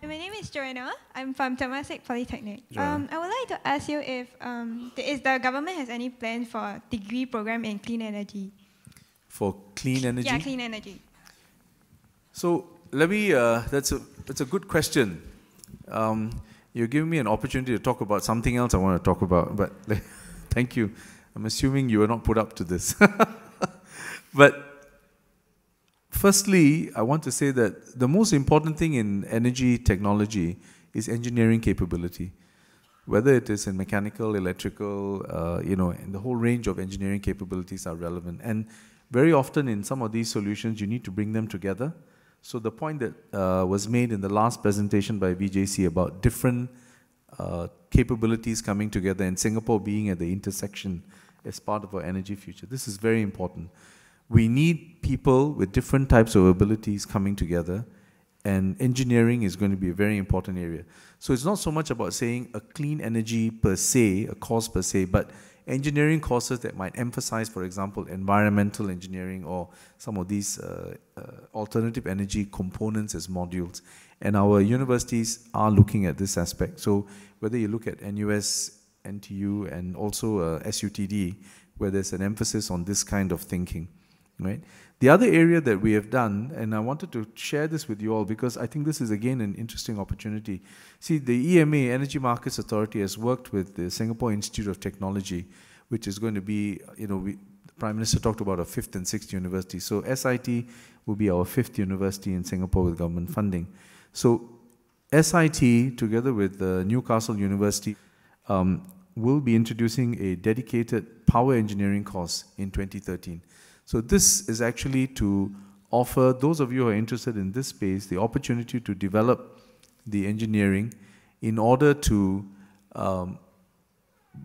My name is Joanna. I'm from Temasek Polytechnic. Joanna. I would like to ask you if the government has any plan for a degree program in clean energy. For clean energy? Yeah, clean energy. So let me, that's a good question. You're giving me an opportunity to talk about something else I want to talk about, but thank you. I'm assuming you were not put up to this. But firstly, I want to say that the most important thing in energy technology is engineering capability. Whether it is in mechanical, electrical, and the whole range of engineering capabilities are relevant. And very often in some of these solutions, you need to bring them together. So the point that was made in the last presentation by VJC about different capabilities coming together and Singapore being at the intersection as part of our energy future, this is very important. We need people with different types of abilities coming together, and engineering is going to be a very important area. So it's not so much about saying a clean energy per se, a course per se, but engineering courses that might emphasize, for example, environmental engineering or some of these alternative energy components as modules. And our universities are looking at this aspect. So whether you look at NUS, NTU, and also SUTD, where there's an emphasis on this kind of thinking. Right? The other area that we have done, and I wanted to share this with you all because I think this is again an interesting opportunity. See, the EMA, Energy Markets Authority, has worked with the Singapore Institute of Technology, which is going to be, the Prime Minister talked about a 5th and 6th university. So SIT will be our 5th university in Singapore with government funding. So SIT, together with Newcastle University, will be introducing a dedicated power engineering course in 2013. So this is actually to offer those of you who are interested in this space the opportunity to develop the engineering in order to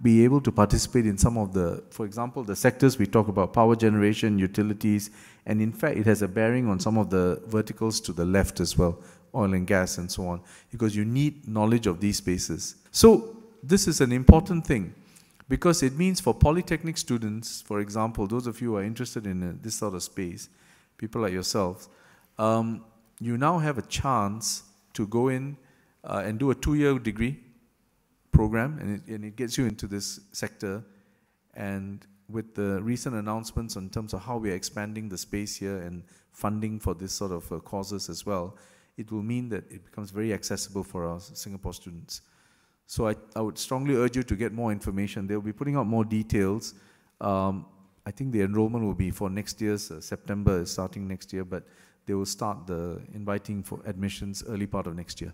be able to participate in some of the, for example, the sectors we talk about, power generation, utilities, and in fact it has a bearing on some of the verticals to the left as well, oil and gas and so on, because you need knowledge of these spaces. So this is an important thing, because it means for polytechnic students, for example, those of you who are interested in this sort of space, people like yourselves, you now have a chance to go in and do a 2-year degree program, and it gets you into this sector. And with the recent announcements in terms of how we are expanding the space here and funding for this sort of courses as well, it will mean that it becomes very accessible for our Singapore students. So I would strongly urge you to get more information. They'll be putting out more details. I think the enrollment will be for next year's September, starting next year, but they will start the inviting for admissions early part of next year.